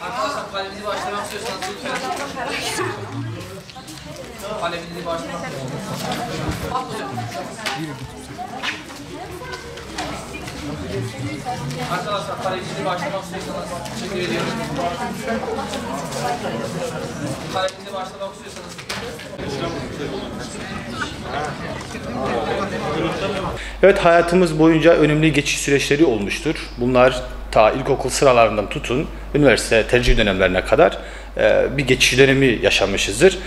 Arkadaşlar kalbinizi başlamak istiyorsanız lütfen. Kalbinizi başlamak Arkadaşlar kalbinizi başlamak istiyorsanız teşekkür ediyorum. Kalbinizi başlamak istiyorsanız. Evet, hayatımız boyunca önemli geçiş süreçleri olmuştur. Bunlar ta ilkokul sıralarından tutun, üniversite tercih dönemlerine kadar bir geçiş dönemi yaşamışızdır.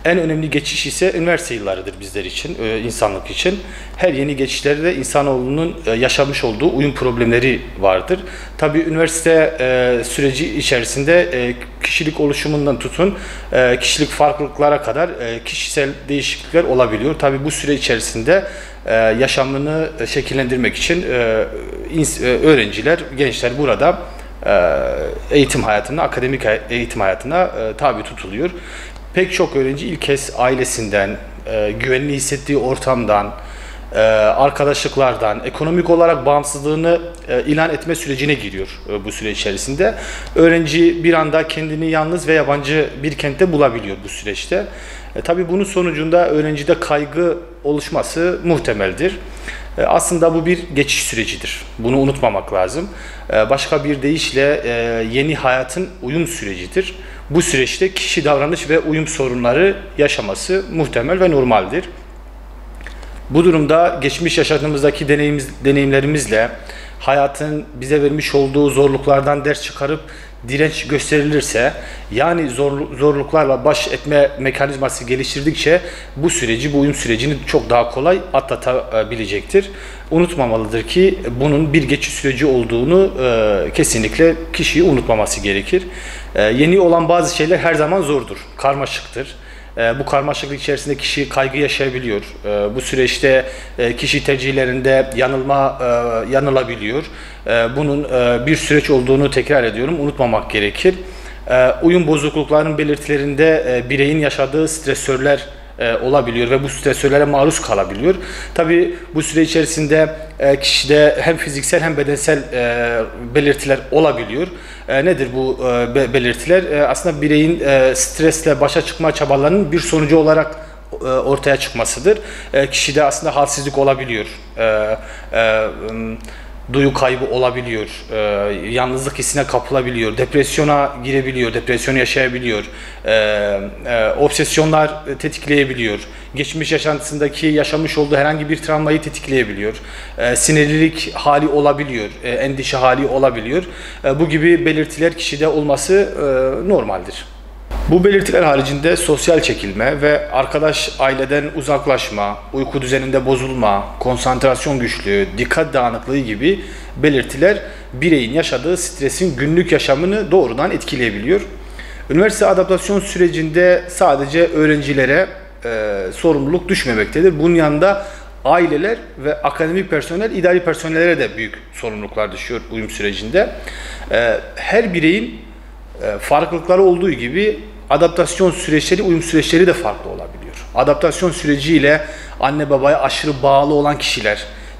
En önemli geçiş ise üniversite yıllarıdır bizler için, insanlık için. Her yeni geçişlerde insanoğlunun yaşamış olduğu uyum problemleri vardır. Tabii üniversite süreci içerisinde kişilik oluşumundan tutun, kişilik farklılıklara kadar kişisel değişiklikler olabiliyor. Tabii bu süre içerisinde yaşamını şekillendirmek için öğrenciler, gençler burada eğitim hayatına, akademik eğitim hayatına tabi tutuluyor. Pek çok öğrenci ilk kez ailesinden, güvenli hissettiği ortamdan, arkadaşlıklardan, ekonomik olarak bağımsızlığını ilan etme sürecine giriyor bu süre içerisinde. Öğrenci bir anda kendini yalnız ve yabancı bir kentte bulabiliyor bu süreçte. Tabii bunun sonucunda öğrencide kaygı oluşması muhtemeldir. Aslında bu bir geçiş sürecidir. Bunu unutmamak lazım. Başka bir deyişle yeni hayatın uyum sürecidir. Bu süreçte kişi davranış ve uyum sorunları yaşaması muhtemel ve normaldir. Bu durumda geçmiş yaşadığımızdaki deneyimlerimizle hayatın bize vermiş olduğu zorluklardan ders çıkarıp direnç gösterilirse, yani zorluklarla baş etme mekanizması geliştirdikçe bu süreci, bu uyum sürecini çok daha kolay atlatabilecektir. Unutmamalıdır ki bunun bir geçiş süreci olduğunu kesinlikle kişiyi unutmaması gerekir. Yeni olan bazı şeyler her zaman zordur, karmaşıktır. Bu karmaşıklık içerisinde kişi kaygı yaşayabiliyor. Bu süreçte kişi tercihlerinde yanılabiliyor. Bunun bir süreç olduğunu tekrar ediyorum, unutmamak gerekir. Uyum bozukluklarının belirtilerinde bireyin yaşadığı stresörler olabiliyor ve bu stresörlere maruz kalabiliyor. Tabii bu süre içerisinde kişide hem fiziksel hem bedensel belirtiler olabiliyor. Nedir bu belirtiler? Aslında bireyin stresle başa çıkma çabalarının bir sonucu olarak ortaya çıkmasıdır. Kişide aslında halsizlik olabiliyor. Duyu kaybı olabiliyor, yalnızlık hissine kapılabiliyor, depresyona girebiliyor, depresyon yaşayabiliyor, obsesyonlar tetikleyebiliyor, geçmiş yaşantısındaki yaşamış olduğu herhangi bir travmayı tetikleyebiliyor, sinirlilik hali olabiliyor, endişe hali olabiliyor. Bu gibi belirtiler kişide olması normaldir. Bu belirtiler haricinde sosyal çekilme ve arkadaş aileden uzaklaşma, uyku düzeninde bozulma, konsantrasyon güçlüğü, dikkat dağınıklığı gibi belirtiler bireyin yaşadığı stresin günlük yaşamını doğrudan etkileyebiliyor. Üniversite adaptasyon sürecinde sadece öğrencilere sorumluluk düşmemektedir. Bunun yanında aileler ve akademik personel, idari personellere de büyük sorumluluklar düşüyor uyum sürecinde. Her bireyin farklılıkları olduğu gibi adaptasyon süreçleri, uyum süreçleri de farklı olabiliyor. Adaptasyon süreciyle anne babaya aşırı bağlı olan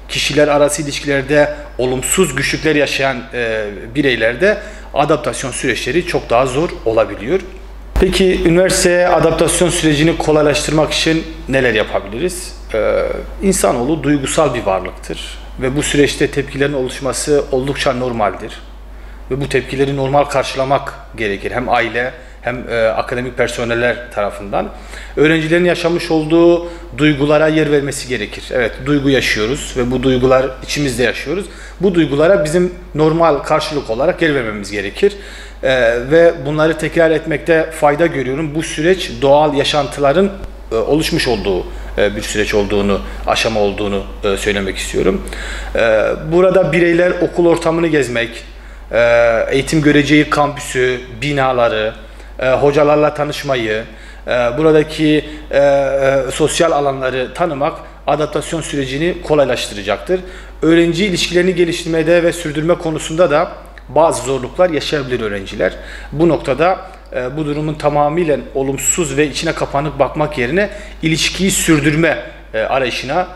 kişiler arası ilişkilerde olumsuz güçlükler yaşayan bireylerde adaptasyon süreçleri çok daha zor olabiliyor. Peki üniversite adaptasyon sürecini kolaylaştırmak için neler yapabiliriz? İnsanoğlu duygusal bir varlıktır ve bu süreçte tepkilerin oluşması oldukça normaldir. Ve bu tepkileri normal karşılamak gerekir. Hem aile hem akademik personeller tarafından. Öğrencilerin yaşamış olduğu duygulara yer vermesi gerekir. Evet, duygu yaşıyoruz ve bu duygular içimizde yaşıyoruz. Bu duygulara bizim normal karşılık olarak yer vermemiz gerekir. Ve bunları tekrar etmekte fayda görüyorum. Bu süreç doğal yaşantıların oluşmuş olduğu bir süreç olduğunu, aşama olduğunu söylemek istiyorum. Burada bireyler okul ortamını gezmek, eğitim göreceği kampüsü, binaları, hocalarla tanışmayı, buradaki sosyal alanları tanımak adaptasyon sürecini kolaylaştıracaktır. Öğrenci ilişkilerini geliştirmede ve sürdürme konusunda da bazı zorluklar yaşayabilir öğrenciler. Bu noktada bu durumun tamamıyla olumsuz ve içine kapanık bakmak yerine ilişkiyi sürdürme arayışına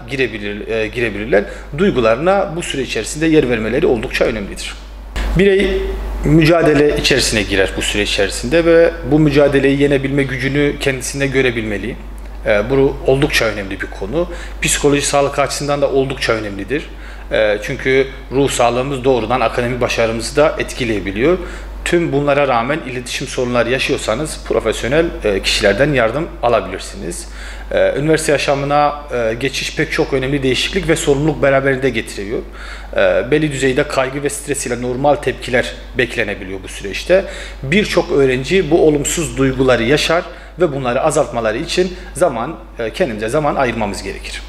girebilirler. Duygularına bu süre içerisinde yer vermeleri oldukça önemlidir. Birey mücadele içerisine girer bu süre içerisinde ve bu mücadeleyi yenebilme gücünü kendisinde görebilmeli. Bu oldukça önemli bir konu. Psikoloji sağlık açısından da oldukça önemlidir. Çünkü ruh sağlığımız doğrudan akademik başarımızı da etkileyebiliyor. Tüm bunlara rağmen iletişim sorunları yaşıyorsanız profesyonel kişilerden yardım alabilirsiniz. Üniversite yaşamına geçiş pek çok önemli değişiklik ve sorumluluk beraberinde getiriyor. Belli düzeyde kaygı ve stres ile normal tepkiler beklenebiliyor bu süreçte. Birçok öğrenci bu olumsuz duyguları yaşar ve bunları azaltmaları için kendimize zaman ayırmamız gerekir.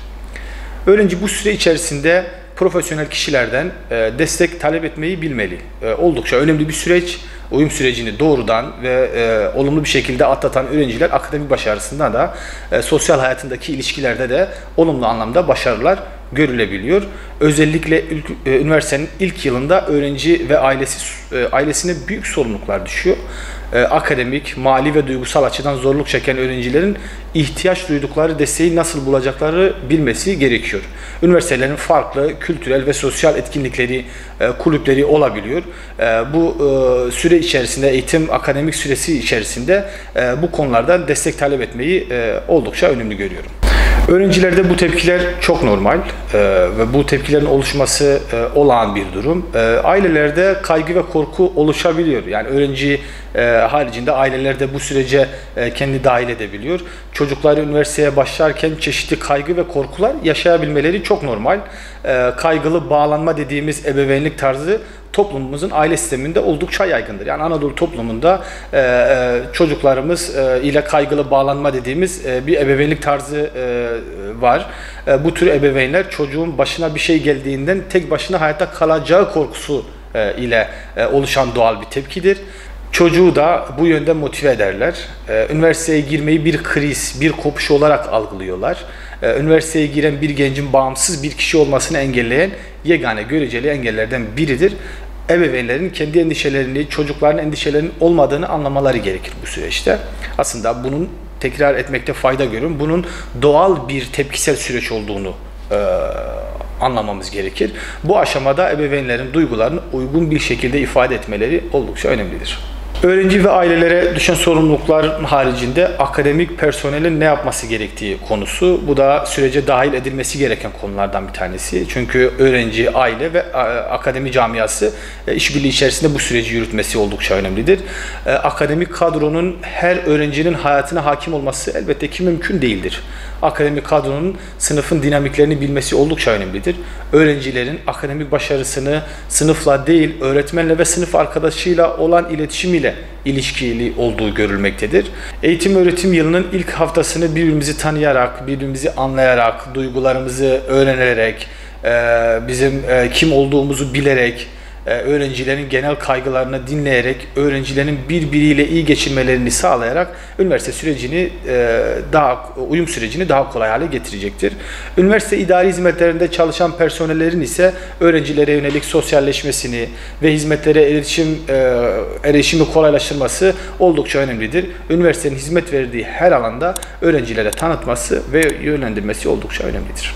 Öğrenci bu süre içerisinde profesyonel kişilerden destek talep etmeyi bilmeli. Oldukça önemli bir süreç. Uyum sürecini doğrudan ve olumlu bir şekilde atlatan öğrenciler akademik başarısında da sosyal hayatındaki ilişkilerde de olumlu anlamda başarılar görülebiliyor. Özellikle üniversitenin ilk yılında öğrenci ve ailesine büyük sorumluluklar düşüyor. Akademik, mali ve duygusal açıdan zorluk çeken öğrencilerin ihtiyaç duydukları desteği nasıl bulacakları bilmesi gerekiyor. Üniversitelerin farklı kültürel ve sosyal etkinlikleri, kulüpleri olabiliyor. Bu süre içerisinde, akademik süresi içerisinde bu konulardan destek talep etmeyi oldukça önemli görüyorum. Öğrencilerde bu tepkiler çok normal ve bu tepkilerin oluşması olağan bir durum. Ailelerde kaygı ve korku oluşabiliyor. Yani öğrenci haricinde aileler de bu sürece kendi dahil edebiliyor. Çocukları üniversiteye başlarken çeşitli kaygı ve korkular yaşayabilmeleri çok normal. Kaygılı bağlanma dediğimiz ebeveynlik tarzı toplumumuzun aile sisteminde oldukça yaygındır. Yani Anadolu toplumunda çocuklarımız ile kaygılı bağlanma dediğimiz bir ebeveynlik tarzı var. Bu tür ebeveynler çocuğun başına bir şey geldiğinden tek başına hayatta kalacağı korkusu ile oluşan doğal bir tepkidir. Çocuğu da bu yönde motive ederler. Üniversiteye girmeyi bir kriz, bir kopuş olarak algılıyorlar. Üniversiteye giren bir gencin bağımsız bir kişi olmasını engelleyen yegane göreceli engellerden biridir. Ebeveynlerin kendi endişelerini, çocukların endişelerinin olmadığını anlamaları gerekir bu süreçte. Aslında bunun tekrar etmekte fayda görüyorum. Bunun doğal bir tepkisel süreç olduğunu anlamamız gerekir. Bu aşamada ebeveynlerin duygularını uygun bir şekilde ifade etmeleri oldukça önemlidir. Öğrenci ve ailelere düşen sorumluluklar haricinde akademik personelin ne yapması gerektiği konusu. Bu da sürece dahil edilmesi gereken konulardan bir tanesi. Çünkü öğrenci, aile ve akademi camiası işbirliği içerisinde bu süreci yürütmesi oldukça önemlidir. Akademik kadronun her öğrencinin hayatına hakim olması elbette ki mümkün değildir. Akademik kadronun sınıfın dinamiklerini bilmesi oldukça önemlidir. Öğrencilerin akademik başarısını sınıfla değil, öğretmenle ve sınıf arkadaşıyla olan iletişimiyle ilişkili olduğu görülmektedir. Eğitim öğretim yılının ilk haftasını birbirimizi tanıyarak, birbirimizi anlayarak, duygularımızı öğrenerek, bizim kim olduğumuzu bilerek, öğrencilerin genel kaygılarını dinleyerek, öğrencilerin birbiriyle iyi geçirmelerini sağlayarak üniversite sürecini uyum sürecini daha kolay hale getirecektir. Üniversite idari hizmetlerinde çalışan personellerin ise öğrencilere yönelik sosyalleşmesini ve hizmetlere erişimi kolaylaştırması oldukça önemlidir. Üniversitenin hizmet verdiği her alanda öğrencilere tanıtması ve yönlendirmesi oldukça önemlidir.